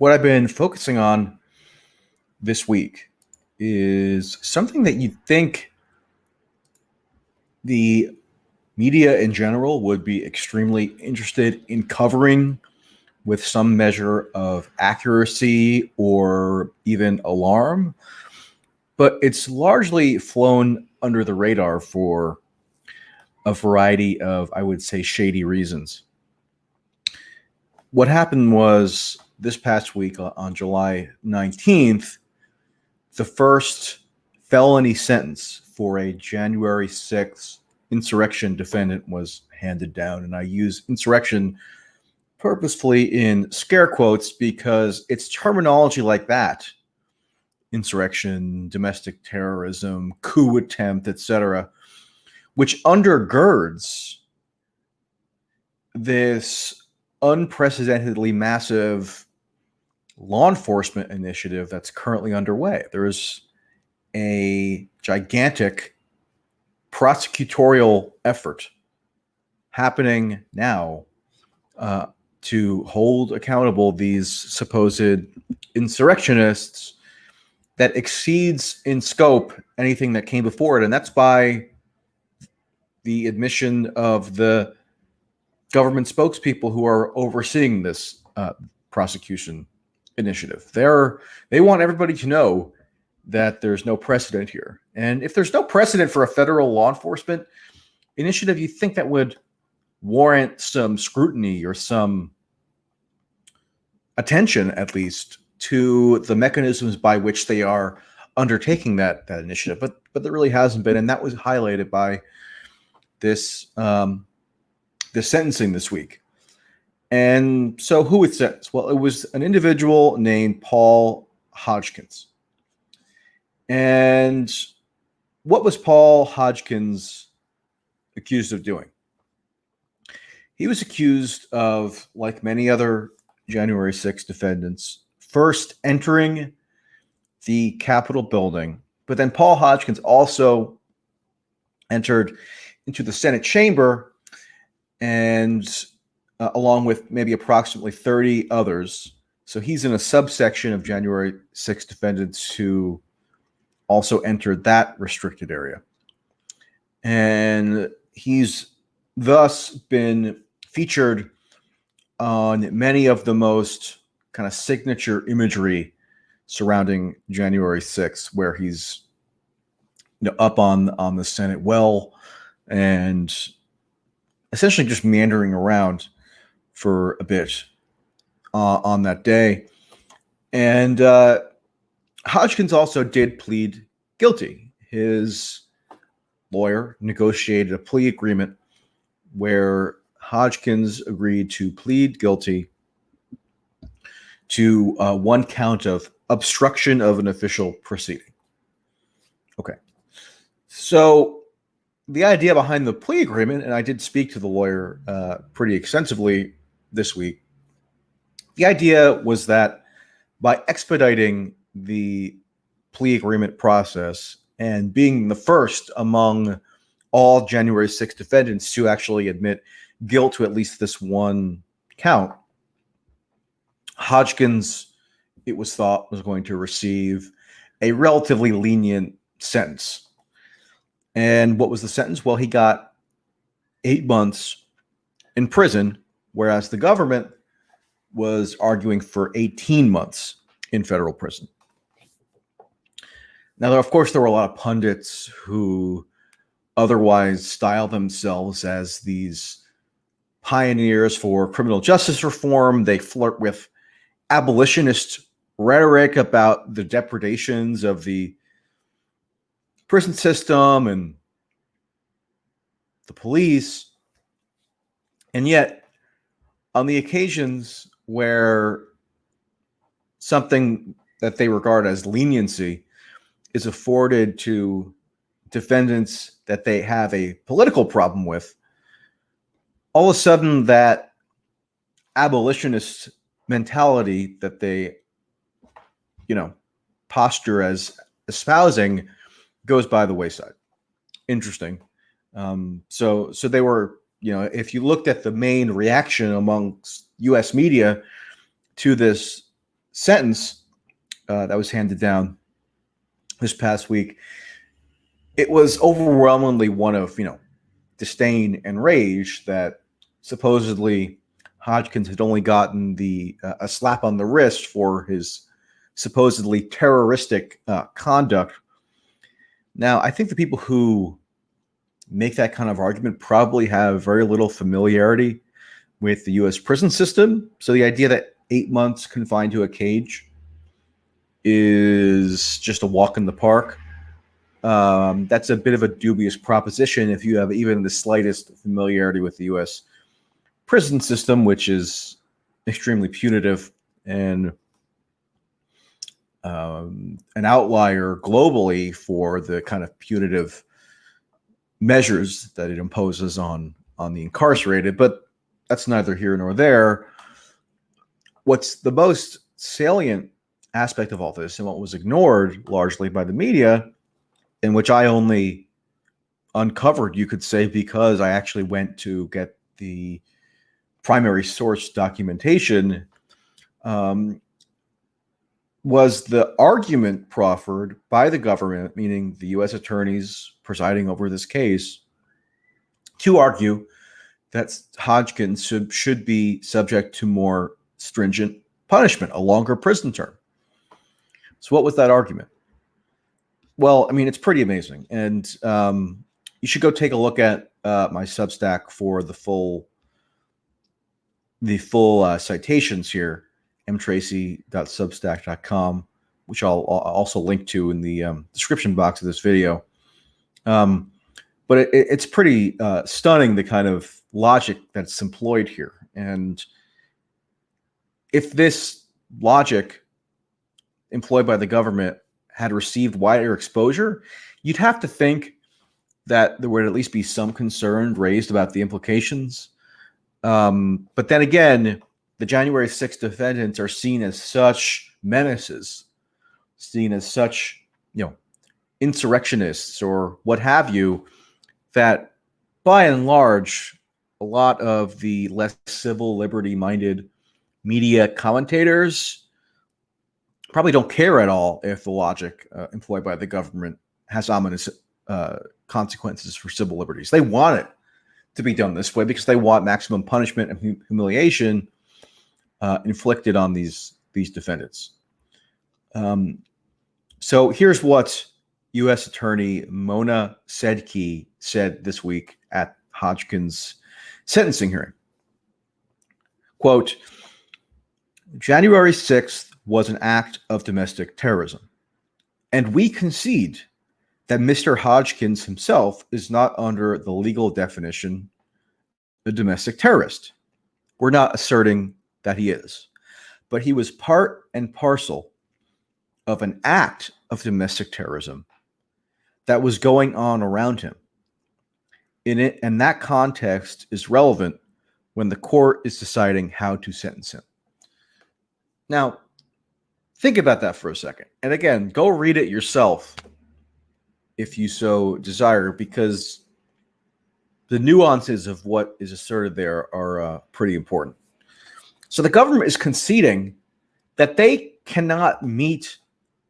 what I've been focusing on this week is something that you'd think the media in general would be extremely interested in covering with some measure of accuracy or even alarm, but it's largely flown under the radar for a variety of, I would say, shady reasons. What happened was this past week on July 19th, the first felony sentence for a January 6th insurrection defendant was handed down. And I use insurrection purposefully in scare quotes because it's terminology like that, insurrection, domestic terrorism, coup attempt, etc., which undergirds this unprecedentedly massive law enforcement initiative that's currently underway. There is a gigantic prosecutorial effort happening now to hold accountable these supposed insurrectionists that exceeds in scope anything that came before it. And that's by the admission of the government spokespeople who are overseeing this prosecution initiative. They want everybody to know that there's no precedent here. And if there's no precedent for a federal law enforcement initiative, you think that would warrant some scrutiny or some attention, at least, to the mechanisms by which they are undertaking that initiative. But there really hasn't been, and that was highlighted by this sentencing this week. And so who was sentenced? Well, it was an individual named Paul Hodgkins. And what was Paul Hodgkins accused of doing? He was accused of, like many other January 6 defendants, first entering the Capitol building, but then Paul Hodgkins also entered into the Senate chamber, and along with maybe approximately 30 others. So he's in a subsection of January 6 defendants who also entered that restricted area. And he's thus been featured on many of the most kind of signature imagery surrounding January 6th, where he's up on the Senate well and essentially just meandering around for a bit on that day. And Hodgkins also did plead guilty. His lawyer negotiated a plea agreement where Hodgkins agreed to plead guilty to one count of obstruction of an official proceeding. Okay. So the idea behind the plea agreement, and I did speak to the lawyer pretty extensively this week, the idea was that by expediting the plea agreement process and being the first among all January 6 defendants to actually admit guilt to at least this one count, Hodgkins, it was thought, was going to receive a relatively lenient sentence. And what was the sentence? Well, he got 8 months in prison, whereas the government was arguing for 18 months in federal prison. Now, of course, there were a lot of pundits who otherwise style themselves as these pioneers for criminal justice reform. They flirt with abolitionist rhetoric about the depredations of the prison system and the police. And yet, on the occasions where something that they regard as leniency is afforded to defendants that they have a political problem with, all of a sudden that abolitionist mentality that they, posture as espousing goes by the wayside. Interesting. So they were, if you looked at the main reaction amongst U.S. media to this sentence that was handed down this past week, it was overwhelmingly one of, disdain and rage that supposedly Hodgkins had only gotten a slap on the wrist for his supposedly terroristic conduct. Now, I think the people who make that kind of argument probably have very little familiarity with the U.S. prison system. So the idea that 8 months confined to a cage is just a walk in the park, that's a bit of a dubious proposition if you have even the slightest familiarity with the U.S. prison system, which is extremely punitive and an outlier globally for the kind of punitive measures that it imposes on the incarcerated. But that's neither here nor there. What's the most salient aspect of all this, and what was ignored largely by the media, and which I only uncovered, you could say, because I actually went to get the primary source documentation, was the argument proffered by the government, meaning the U.S. attorneys presiding over this case, to argue that Hodgkins should be subject to more stringent punishment, a longer prison term. So what was that argument? Well, I mean, it's pretty amazing. And you should go take a look at my Substack for the full citations here, mtracy.substack.com, which I'll also link to in the description box of this video. But it's pretty stunning, the kind of logic that's employed here. And if this logic employed by the government had received wider exposure, you'd have to think that there would at least be some concern raised about the implications. But then again, the January 6th defendants are seen as such menaces, seen as such, insurrectionists or what have you, that by and large, a lot of the less civil liberty-minded media commentators probably don't care at all if the logic employed by the government has ominous consequences for civil liberties. They want it to be done this way because they want maximum punishment and humiliation inflicted on these defendants. So here's what U.S. Attorney Mona Sedki said this week at Hodgkins' sentencing hearing. Quote, January 6th was an act of domestic terrorism, and we concede that Mr. Hodgkins himself is not under the legal definition a domestic terrorist. We're not asserting that he is, but he was part and parcel of an act of domestic terrorism that was going on around him. And that context is relevant when the court is deciding how to sentence him. Now, think about that for a second. And again, go read it yourself if you so desire, because the nuances of what is asserted there are pretty important. So the government is conceding that they cannot meet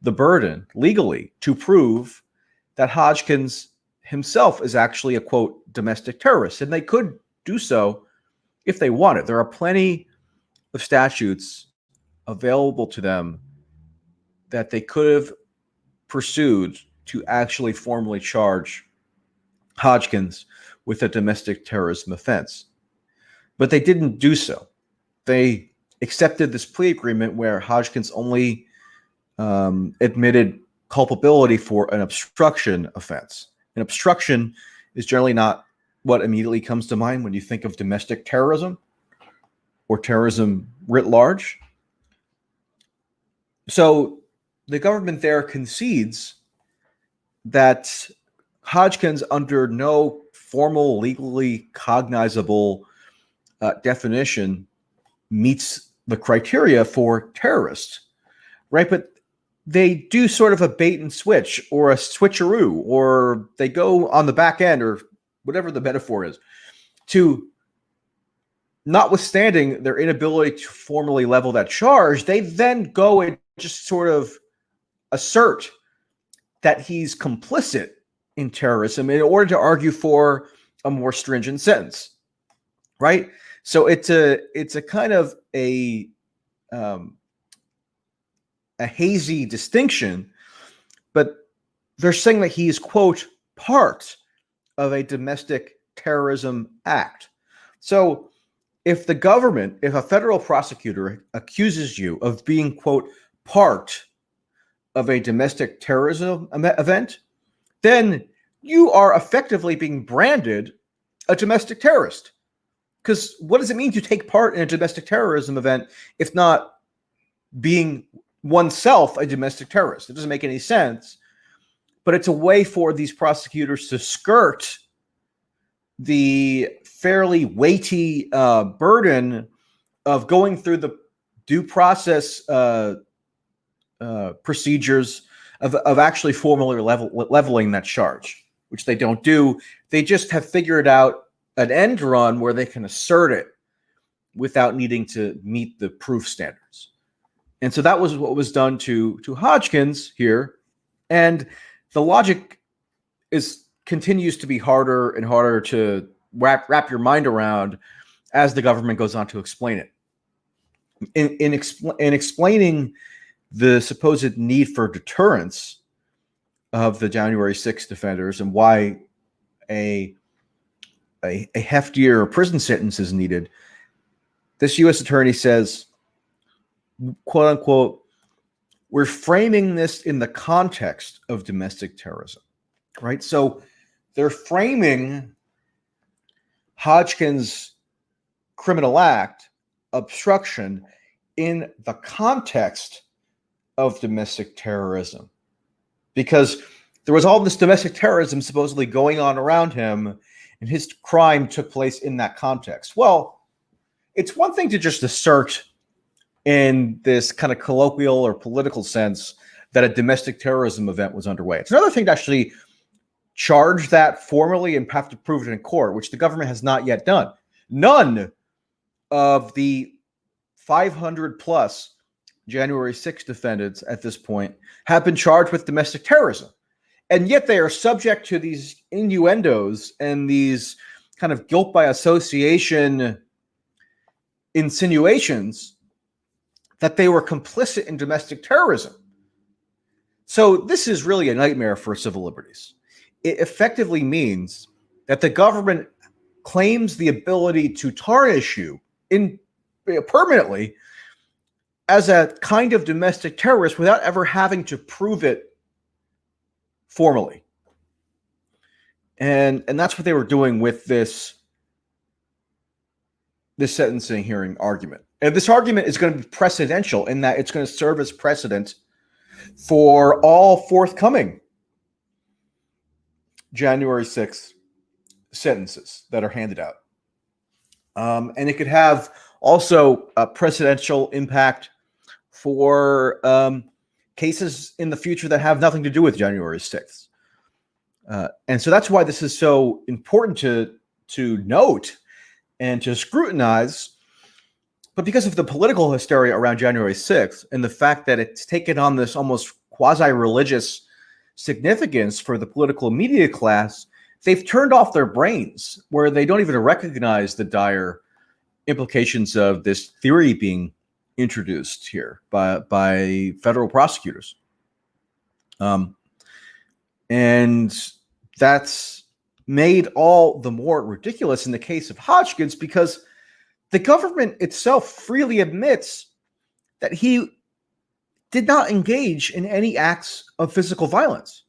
the burden legally to prove that Hodgkins himself is actually a, quote, domestic terrorist. And they could do so if they wanted. There are plenty of statutes available to them that they could have pursued to actually formally charge Hodgkins with a domestic terrorism offense. But they didn't do so. They accepted this plea agreement where Hodgkins only admitted culpability for an obstruction offense. An obstruction is generally not what immediately comes to mind when you think of domestic terrorism or terrorism writ large. So the government there concedes that Hodgkins, under no formal, legally cognizable definition, meets the criteria for terrorist, right? But they do sort of a bait and switch or a switcheroo, or they go on the back end, or whatever the metaphor is, to notwithstanding their inability to formally level that charge, they then go and just sort of assert that he's complicit in terrorism in order to argue for a more stringent sentence, right? So it's a kind of a hazy distinction, but they're saying that he is, quote, part of a domestic terrorism act. So if a federal prosecutor accuses you of being, quote, part of a domestic terrorism event, then you are effectively being branded a domestic terrorist. Because what does it mean to take part in a domestic terrorism event if not being oneself a domestic terrorist? It doesn't make any sense. But it's a way for these prosecutors to skirt the fairly weighty burden of going through the due process procedures of actually formally leveling that charge, which they don't do. They just have figured out an end run where they can assert it without needing to meet the proof standards. And so that was what was done to Hodgkins here. And the logic continues to be harder and harder to wrap your mind around as the government goes on to explain it. In explaining the supposed need for deterrence of the January 6th defenders and why a heftier prison sentence is needed, this U.S. attorney says, quote unquote, we're framing this in the context of domestic terrorism, right? So they're framing Hodgkins' criminal act, obstruction, in the context of domestic terrorism, because there was all this domestic terrorism supposedly going on around him, and his crime took place in that context. Well, it's one thing to just assert in this kind of colloquial or political sense that a domestic terrorism event was underway. It's another thing to actually charge that formally and have to prove it in court, which the government has not yet done. None of the 500 plus January 6th defendants at this point have been charged with domestic terrorism. And yet they are subject to these innuendos and these kind of guilt by association insinuations that they were complicit in domestic terrorism. So this is really a nightmare for civil liberties. It effectively means that the government claims the ability to tarnish you permanently as a kind of domestic terrorist without ever having to prove it formally. And that's what they were doing with this sentencing hearing argument. And this argument is going to be precedential in that it's going to serve as precedent for all forthcoming January 6th sentences that are handed out. And it could have also a precedential impact for cases in the future that have nothing to do with January 6th. And so that's why this is so important to note and to scrutinize. But because of the political hysteria around January 6th and the fact that it's taken on this almost quasi-religious significance for the political media class, they've turned off their brains where they don't even recognize the dire implications of this theory being introduced here by federal prosecutors. And that's made all the more ridiculous in the case of Hodgkins because the government itself freely admits that he did not engage in any acts of physical violence.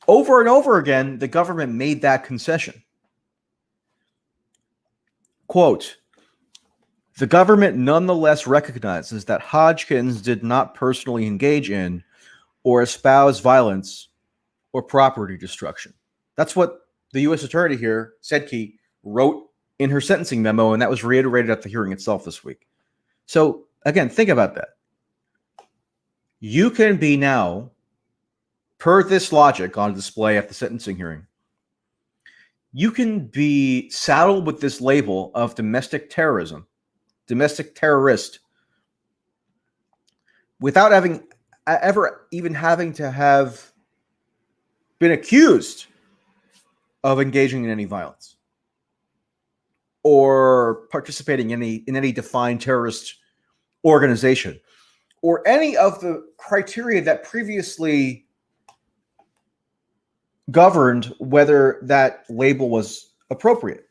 Over and over again, the government made that concession. Quote, the government nonetheless recognizes that Hodgkins did not personally engage in or espouse violence or property destruction. That's what the U.S. attorney here, Sedke, wrote in her sentencing memo, and that was reiterated at the hearing itself this week. So, again, think about that. You can be now, per this logic on display at the sentencing hearing, you can be saddled with this label of domestic terrorism, domestic terrorist, without ever even having to have been accused of engaging in any violence or participating in any defined terrorist organization or any of the criteria that previously governed whether that label was appropriate.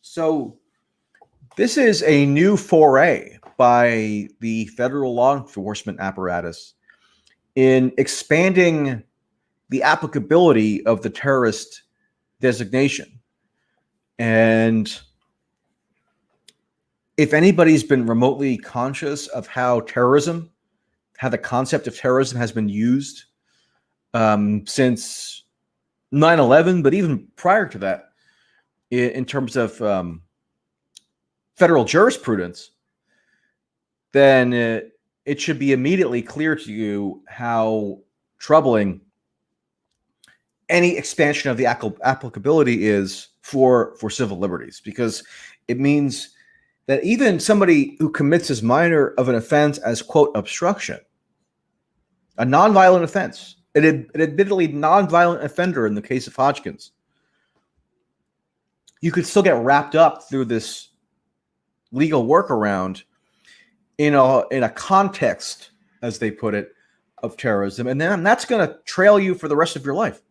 So this is a new foray by the federal law enforcement apparatus in expanding the applicability of the terrorist designation. And if anybody's been remotely conscious of how the concept of terrorism has been used since 9/11, but even prior to that, in terms of federal jurisprudence, then it should be immediately clear to you how troubling any expansion of the applicability is for civil liberties, because it means that even somebody who commits as minor of an offense as, quote, obstruction, a nonviolent offense, an admittedly nonviolent offender in the case of Hodgkins, you could still get wrapped up through this legal workaround in a context, as they put it, of terrorism, and then that's going to trail you for the rest of your life.